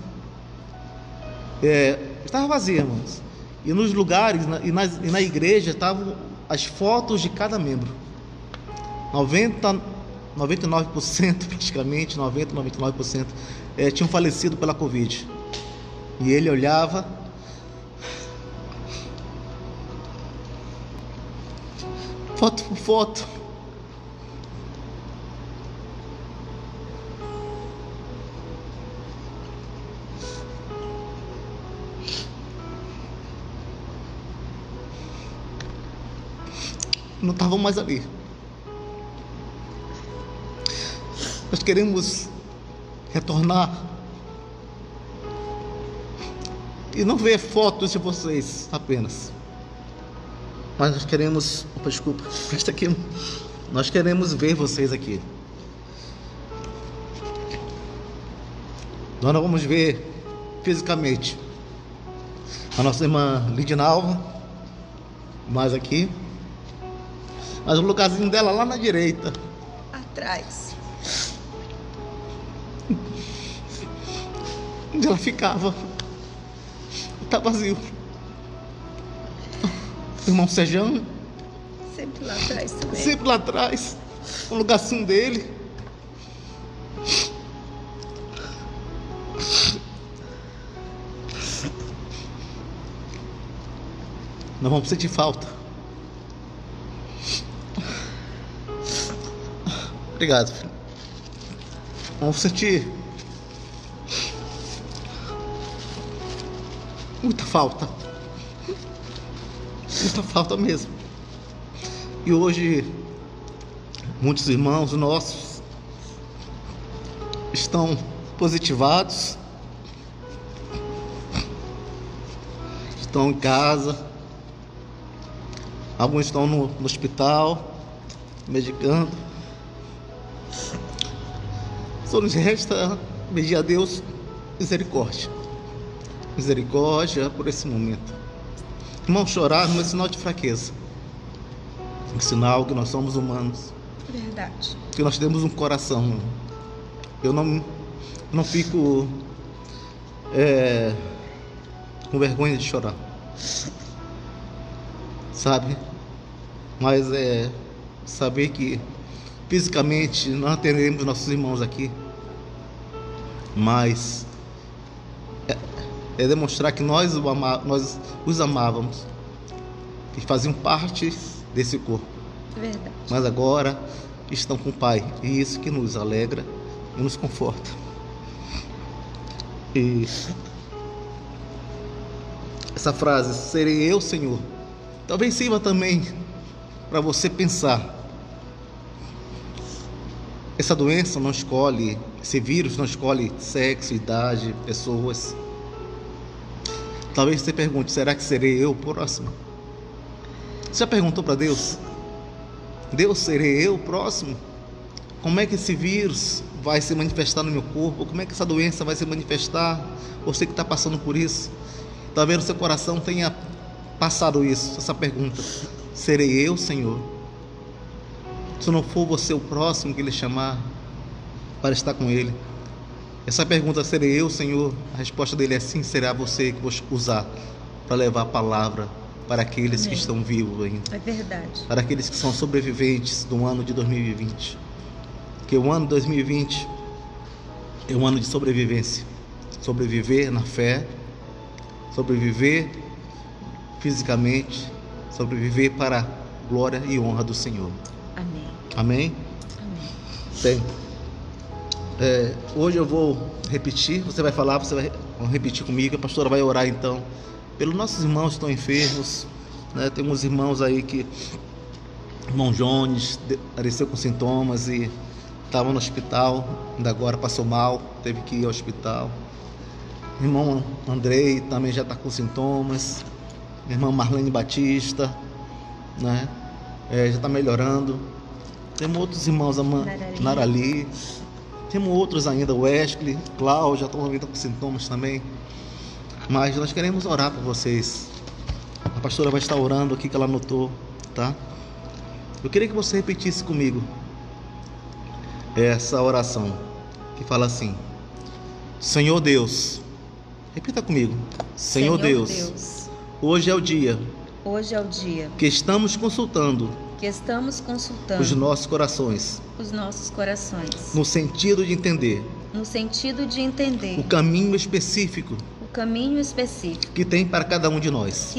Estava vazia, irmãos. E nos lugares e na igreja estavam as fotos de cada membro. 99% praticamente, 99% tinham falecido pela Covid. E ele olhava, foto por foto, não estavam mais ali. Nós queremos retornar e não ver fotos de vocês apenas, mas nós queremos, desculpa, presta aqui, nós queremos ver vocês aqui. Nós não vamos ver fisicamente a nossa irmã Lidinalva mais aqui, mas o lugarzinho dela lá na direita, atrás, onde ela ficava, está vazio. O irmão Sejão, sempre lá atrás também. Sempre lá atrás, o lugarzinho dele. Nós vamos sentir falta. Obrigado, filho. Vamos sentir muita falta. Muita falta mesmo. E hoje muitos irmãos nossos estão positivados, estão em casa, alguns estão no hospital medicando. Só nos resta pedir a Deus misericórdia por esse momento. Irmão, chorar não é sinal de fraqueza, é sinal que nós somos humanos. Verdade. Que nós temos um coração. Eu não fico com vergonha de chorar, sabe? Mas saber que fisicamente nós teremos nossos irmãos aqui, mas demonstrar que nós os amávamos e faziam parte desse corpo. Verdade. Mas agora estão com o Pai, e isso que nos alegra e nos conforta. E essa frase, serei eu, Senhor, talvez sirva também para você pensar. Essa doença não escolhe, esse vírus não escolhe sexo, idade, pessoas. Talvez você pergunte, será que serei eu o próximo? Você já perguntou para Deus? Deus, serei eu o próximo? Como é que esse vírus vai se manifestar no meu corpo? Como é que essa doença vai se manifestar? Você que está passando por isso, talvez no seu coração tenha passado isso, essa pergunta: serei eu, Senhor? Se não for você o próximo que Ele chamar para estar com Ele. Essa pergunta, serei eu, Senhor? A resposta dele é sim, será você que vou usar para levar a palavra para aqueles que estão vivos ainda. É verdade. Para aqueles que são sobreviventes do ano de 2020. Porque o ano de 2020 é um ano de sobrevivência. Sobreviver na fé, sobreviver fisicamente, sobreviver para a glória e honra do Senhor. Amém. Amém? Amém. Bem, hoje eu vou repetir, você vai falar, você vai repetir comigo, a pastora vai orar então pelos nossos irmãos que estão enfermos, né? Tem uns irmãos aí que, irmão Jones, apareceu com sintomas e estava no hospital, ainda agora passou mal, teve que ir ao hospital. Irmão Andrei também já está com sintomas, irmã Marlene Batista, né? Já está melhorando. Temos outros irmãos, a Narali. Temos outros ainda, Wesley, Cláudio, já estão vindo com sintomas também. Mas nós queremos orar por vocês. A pastora vai estar orando aqui que ela anotou, tá? Eu queria que você repetisse comigo essa oração que fala assim: Senhor Deus, repita comigo. Senhor Deus, hoje é o dia que estamos consultando os nossos corações, no sentido de entender o caminho específico que tem para cada um de nós.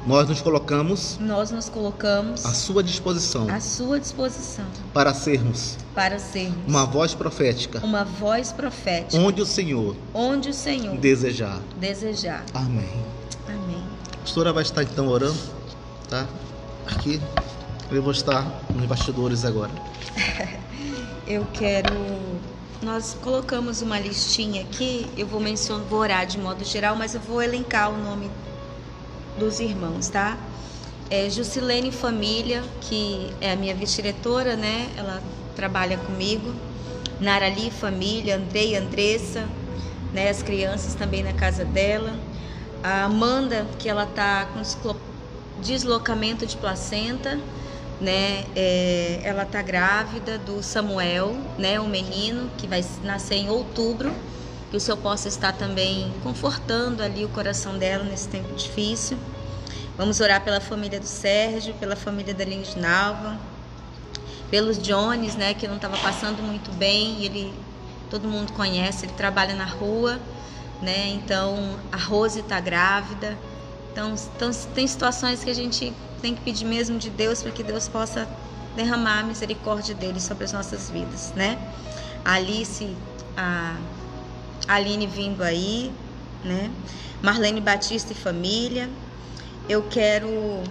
Nós nos colocamos à sua disposição para sermos uma voz profética onde o Senhor desejar. Amém. A pastora vai estar então orando, tá? Aqui eu vou estar nos bastidores agora. Nós colocamos uma listinha aqui, eu vou orar de modo geral, mas eu vou elencar o nome dos irmãos, tá? Jusilene Família, que é a minha vice-diretora, né? Ela trabalha comigo. Narali Família, Andrei e Andressa, né? As crianças também na casa dela. A Amanda, que ela tá com deslocamento de placenta, né? Ela tá grávida do Samuel, né? O menino que vai nascer em outubro. Que o Senhor possa estar também confortando ali o coração dela nesse tempo difícil. Vamos orar pela família do Sérgio, pela família da Lindinalva, pelos Jones, né, que não estava passando muito bem, todo mundo conhece, ele trabalha na rua, né? Então a Rose está grávida. Então tem situações que a gente tem que pedir mesmo de Deus para que Deus possa derramar a misericórdia dele sobre as nossas vidas, né? A Alice, a Aline vindo aí, né? Marlene Batista e família. Eu quero,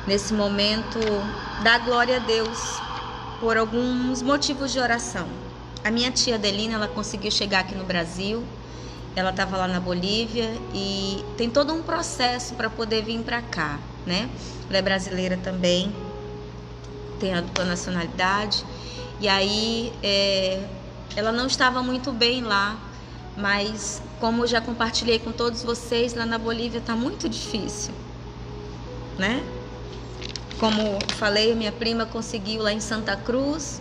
nesse momento, dar glória a Deus por alguns motivos de oração. A minha tia Adelina, ela conseguiu chegar aqui no Brasil. Ela estava lá na Bolívia e tem todo um processo para poder vir para cá, né? Ela é brasileira também, tem a dupla nacionalidade. E aí, ela não estava muito bem lá, mas como eu já compartilhei com todos vocês, lá na Bolívia está muito difícil, né? Como eu falei, minha prima conseguiu lá em Santa Cruz,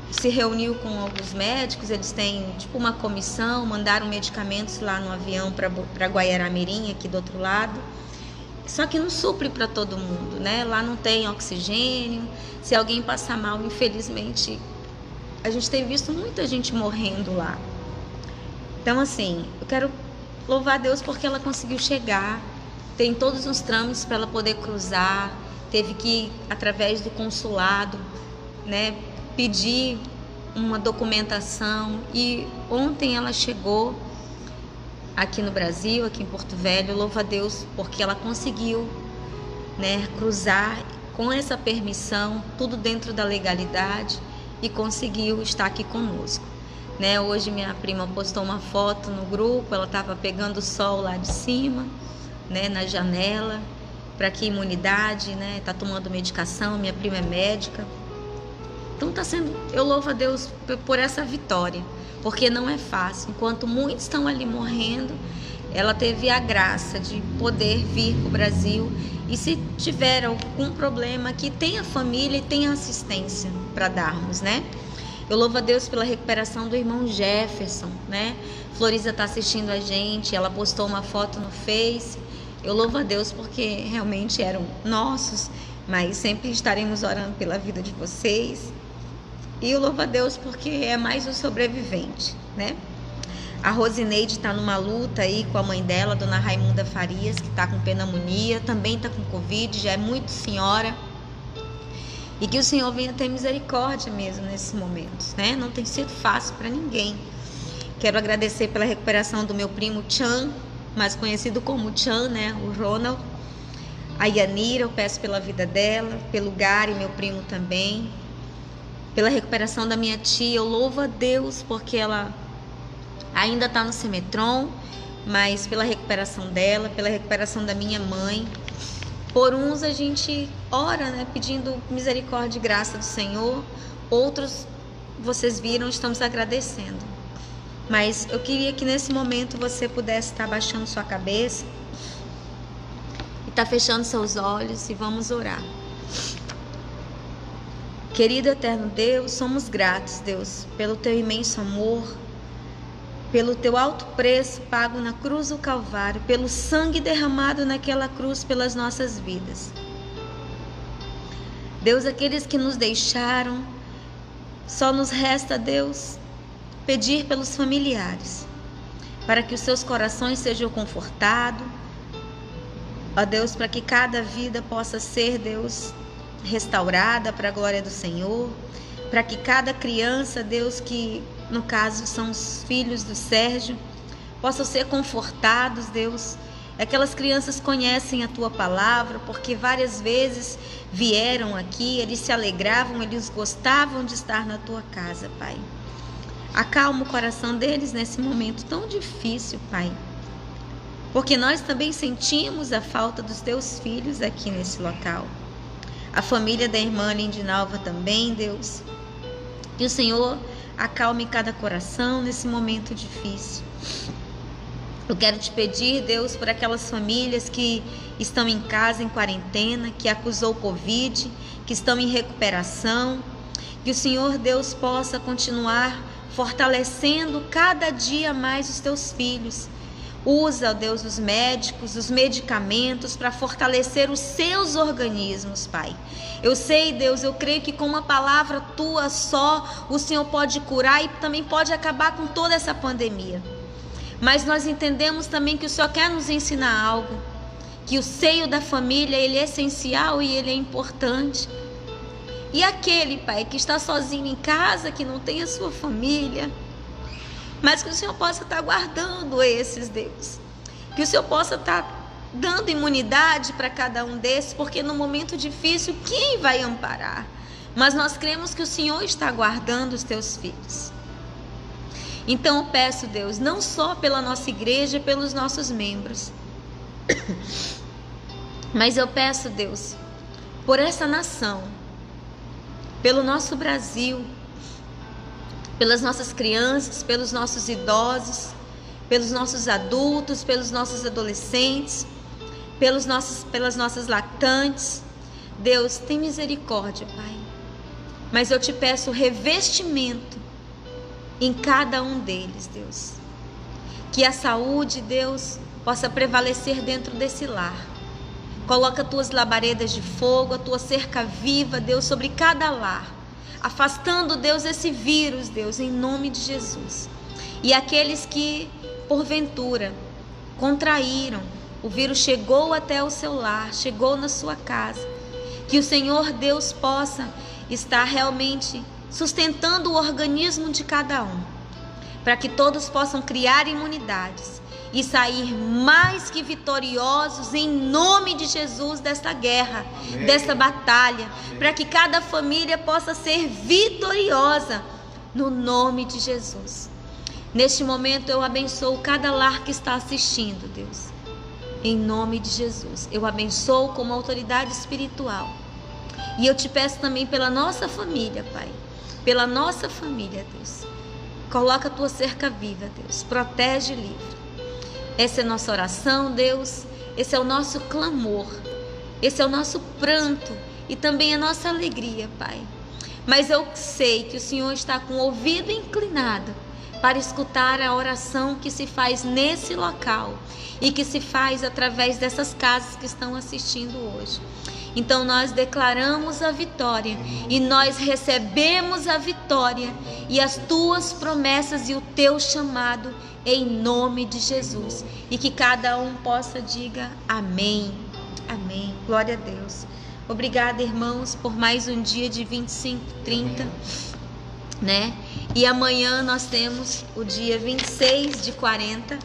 se reuniu com alguns médicos, eles têm tipo uma comissão, mandaram medicamentos lá no avião para Guaiará-Mirim, aqui do outro lado. Só que não supre para todo mundo, né? Lá não tem oxigênio. Se alguém passar mal, infelizmente, a gente tem visto muita gente morrendo lá. Então, assim, eu quero louvar a Deus porque ela conseguiu chegar. Tem todos os trâmites para ela poder cruzar. Teve que ir através do consulado, né? Pedir uma documentação. E ontem ela chegou aqui no Brasil, aqui em Porto Velho. Louvo a Deus porque ela conseguiu, né, cruzar com essa permissão, tudo dentro da legalidade, e conseguiu estar aqui conosco, né? Hoje minha prima postou uma foto no grupo, ela estava pegando o sol lá de cima, né, na janela, para que imunidade, né? Tá tomando medicação, minha prima é médica. Então tá sendo, eu louvo a Deus por essa vitória, porque não é fácil. Enquanto muitos estão ali morrendo, ela teve a graça de poder vir para o Brasil. E se tiver algum problema aqui, tem a família e tem a assistência para darmos, né? Eu louvo a Deus pela recuperação do irmão Jefferson, né? Florisa está assistindo a gente, ela postou uma foto no Face. Eu louvo a Deus porque realmente eram nossos, mas sempre estaremos orando pela vida de vocês. E eu louvo a Deus porque é mais um sobrevivente, né? A Rosineide está numa luta aí com a mãe dela, Dona Raimunda Farias, que está com pneumonia, também está com Covid, já é muito senhora. E que o Senhor venha ter misericórdia mesmo nesses momentos, né? Não tem sido fácil para ninguém. Quero agradecer pela recuperação do meu primo Chan, mais conhecido como Chan, né? O Ronald. A Yanira, eu peço pela vida dela, pelo Gary, meu primo também. Pela recuperação da minha tia, eu louvo a Deus porque ela ainda está no Semetron, mas pela recuperação dela, pela recuperação da minha mãe. Por uns a gente ora, né, pedindo misericórdia e graça do Senhor. Outros, vocês viram, estamos agradecendo. Mas eu queria que nesse momento você pudesse estar baixando sua cabeça e estar fechando seus olhos e vamos orar. Querido eterno Deus, somos gratos, Deus, pelo teu imenso amor, pelo teu alto preço pago na cruz do Calvário, pelo sangue derramado naquela cruz pelas nossas vidas. Deus, aqueles que nos deixaram, só nos resta, Deus, pedir pelos familiares, para que os seus corações sejam confortados, ó Deus, para que cada vida possa ser, Deus, restaurada para a glória do Senhor, para que cada criança, Deus, que no caso são os filhos do Sérgio, possam ser confortados, Deus. Aquelas crianças conhecem a tua palavra, porque várias vezes vieram aqui, eles se alegravam, eles gostavam de estar na tua casa, Pai. Acalma o coração deles nesse momento tão difícil, Pai, porque nós também sentimos a falta dos teus filhos aqui nesse local. A família da irmã Lindinalva também, Deus. Que o Senhor acalme cada coração nesse momento difícil. Eu quero te pedir, Deus, por aquelas famílias que estão em casa, em quarentena, que acusou Covid, que estão em recuperação. Que o Senhor, Deus, possa continuar fortalecendo cada dia mais os teus filhos. Usa, ó Deus, os médicos, os medicamentos para fortalecer os seus organismos, Pai. Eu sei, Deus, eu creio que com uma palavra tua só, o Senhor pode curar e também pode acabar com toda essa pandemia. Mas nós entendemos também que o Senhor quer nos ensinar algo, que o seio da família, ele é essencial e ele é importante. E aquele, Pai, que está sozinho em casa, que não tem a sua família, mas que o Senhor possa estar guardando esses, Deus. Que o Senhor possa estar dando imunidade para cada um desses, porque no momento difícil, quem vai amparar? Mas nós cremos que o Senhor está guardando os teus filhos. Então eu peço, Deus, não só pela nossa igreja, pelos nossos membros, mas eu peço, Deus, por essa nação, pelo nosso Brasil, pelas nossas crianças, pelos nossos idosos, pelos nossos adultos, pelos nossos adolescentes, pelas nossas lactantes. Deus, tem misericórdia, Pai. Mas eu te peço revestimento em cada um deles, Deus. Que a saúde, Deus, possa prevalecer dentro desse lar. Coloca tuas labaredas de fogo, a tua cerca viva, Deus, sobre cada lar. Afastando, Deus, esse vírus, Deus, em nome de Jesus. E aqueles que, porventura, contraíram, o vírus chegou até o seu lar, chegou na sua casa. Que o Senhor, Deus, possa estar realmente sustentando o organismo de cada um, para que todos possam criar imunidades e sair mais que vitoriosos em nome de Jesus desta guerra, amém, desta batalha, para que cada família possa ser vitoriosa no nome de Jesus. Neste momento eu abençoo cada lar que está assistindo, Deus, em nome de Jesus. Eu abençoo como autoridade espiritual e eu te peço também pela nossa família, Pai, pela nossa família, Deus. Coloca a tua cerca viva, Deus, protege e livra. Essa é a nossa oração, Deus, esse é o nosso clamor, esse é o nosso pranto e também a nossa alegria, Pai. mas eu sei que o Senhor está com o ouvido inclinado para escutar a oração que se faz nesse local e que se faz através dessas casas que estão assistindo hoje. Então nós declaramos a vitória e nós recebemos a vitória e as tuas promessas e o teu chamado em nome de Jesus. E que cada um possa diga amém. Amém. Glória a Deus. Obrigada, irmãos, por mais um dia de 25:30, né? E amanhã nós temos o dia 26 de 40,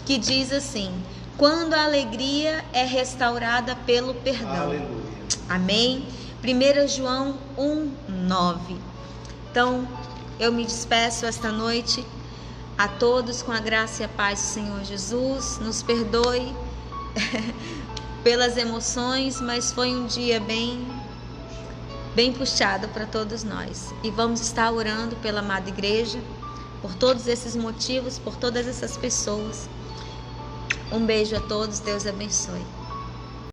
que diz assim: quando a alegria é restaurada pelo perdão. Aleluia. Amém? 1 João 1:9. Então, eu me despeço esta noite a todos com a graça e a paz do Senhor Jesus. Nos perdoe pelas emoções, mas foi um dia bem puxado para todos nós. E vamos estar orando pela amada igreja, por todos esses motivos, por todas essas pessoas. Um beijo a todos, Deus abençoe.